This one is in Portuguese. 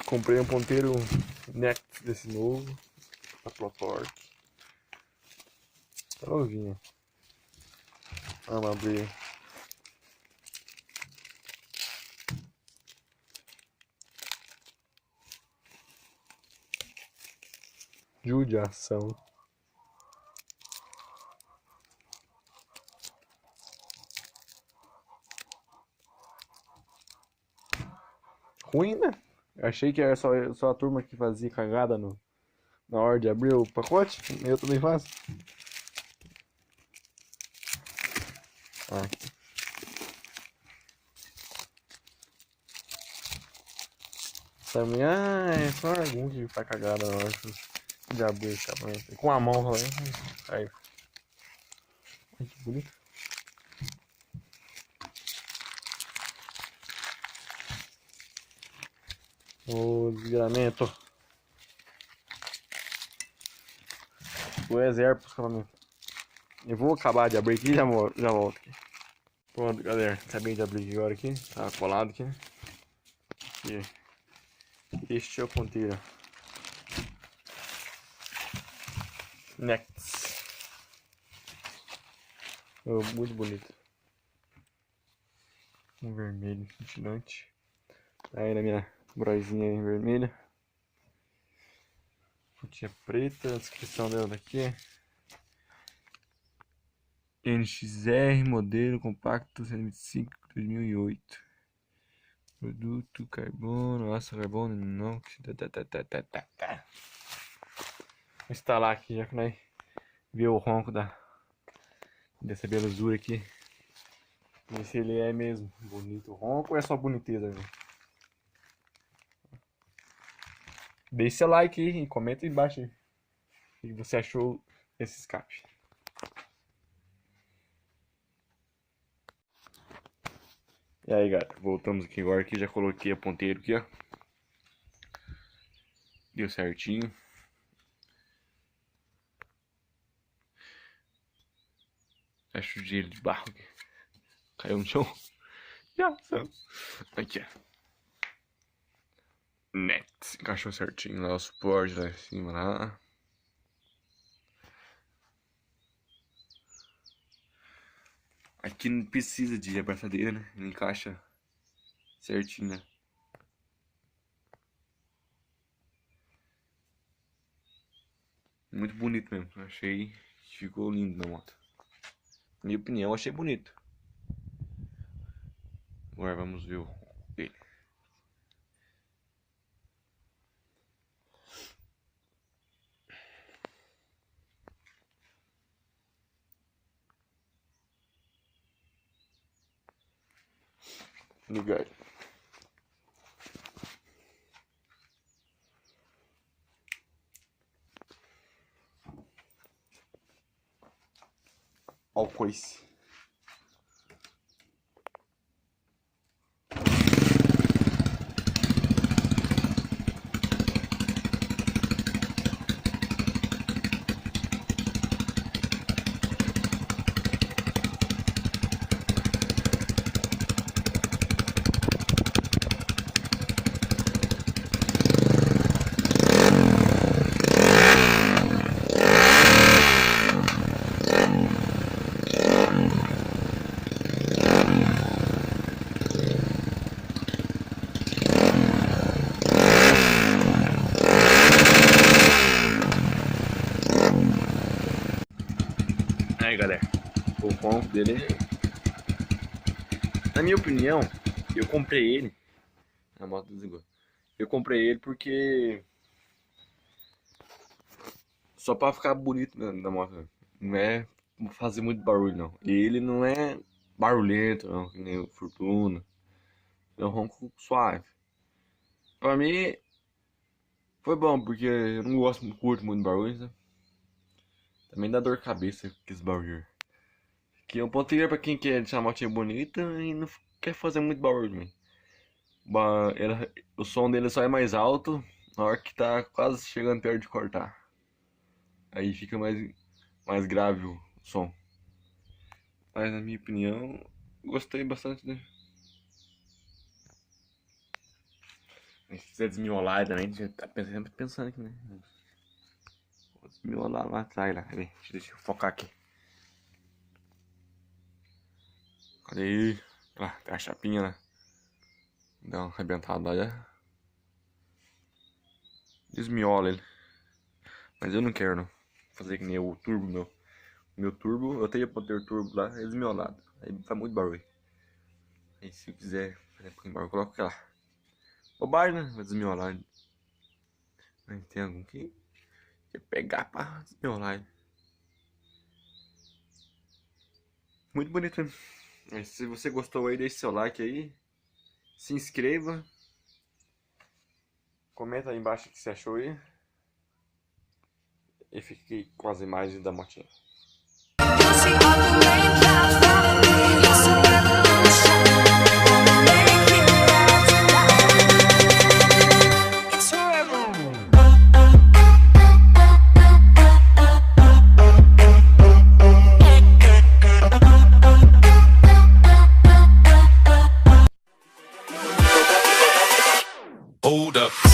Comprei um ponteiro next desse novo, a Protorque. Tá novinho. Vamos abrir. Judiação. Ruim, né? Eu achei que era só a turma que fazia cagada na hora de abrir o pacote. Eu também faço. Também, é só alguém que faz cagada na hora de abrir o escapamento. Com a mão, aí. Ai, que bonito. O desgramento. O exército pro escapamento. Eu vou acabar de abrir aqui e já volto aqui. Pronto, galera. Acabei de abrir agora aqui. Tá colado aqui, né? Aqui. Este é o ponteiro. Next. Oh, muito bonito. Um vermelho cintilante. Aí na minha broizinha em vermelha. Fontinha preta. A descrição dela daqui. NXR, modelo compacto 125 2008. Produto, carbono, aço, carbono, inox. Vou instalar aqui já que nós ver o ronco dessa belezura aqui. Ver se ele é mesmo bonito o ronco ou é só boniteza, né? Deixe seu like aí e comenta aí embaixo aí o que você achou desse escape. E aí, galera, voltamos aqui agora que já coloquei a ponteiro aqui, ó. Deu certinho. Acho o gelo de barro aqui. Caiu no chão. Aqui, ó. Next. Encaixou certinho lá o suporte lá em cima lá. Aqui não precisa de abraçadeira, né? Ele encaixa certinho, né? Muito bonito mesmo. Achei que ficou lindo na moto. Minha opinião, achei bonito. Agora vamos ver ele. Ligar. Ó o coice. Aí, galera, o ponto dele, na minha opinião, eu comprei ele. A moto desligou. Eu comprei ele porque só pra ficar bonito na moto, não é fazer muito barulho não. Ele não é barulhento não, que nem o Fortuna. É um ronco suave. Pra mim foi bom, porque eu não curto muito barulho, né? Também dá dor de cabeça com esses barulhos. Que é um ponteiro pra quem quer deixar a motinha bonita e não quer fazer muito barulho, man. O som dele só é mais alto na hora que tá quase chegando perto de cortar. Aí fica mais grave o som. Mas na minha opinião, gostei bastante dele. Se quiser desmiolar também, a gente tá sempre pensando aqui, né? Vou desmiolar lá atrás, lá. Deixa eu focar aqui. Cadê? Lá, tem a chapinha, né? Dá uma arrebentada lá já. Desmiola ele. Mas eu não quero, não. Fazer que nem o turbo meu. Meu turbo, eu tenho ponteiro turbo lá, é desmiolado. Aí faz muito barulho. Aí se eu quiser fazer um pouquinho de barulho, coloco aquela bobagem, né? Vai desmiolar. Mas tem algum que quer pegar pra desmiolar ele. Muito bonito, né? Mas se você gostou aí, deixe seu like aí. Se inscreva. Comenta aí embaixo o que você achou aí. E fique com as imagens da motinha. Hold up.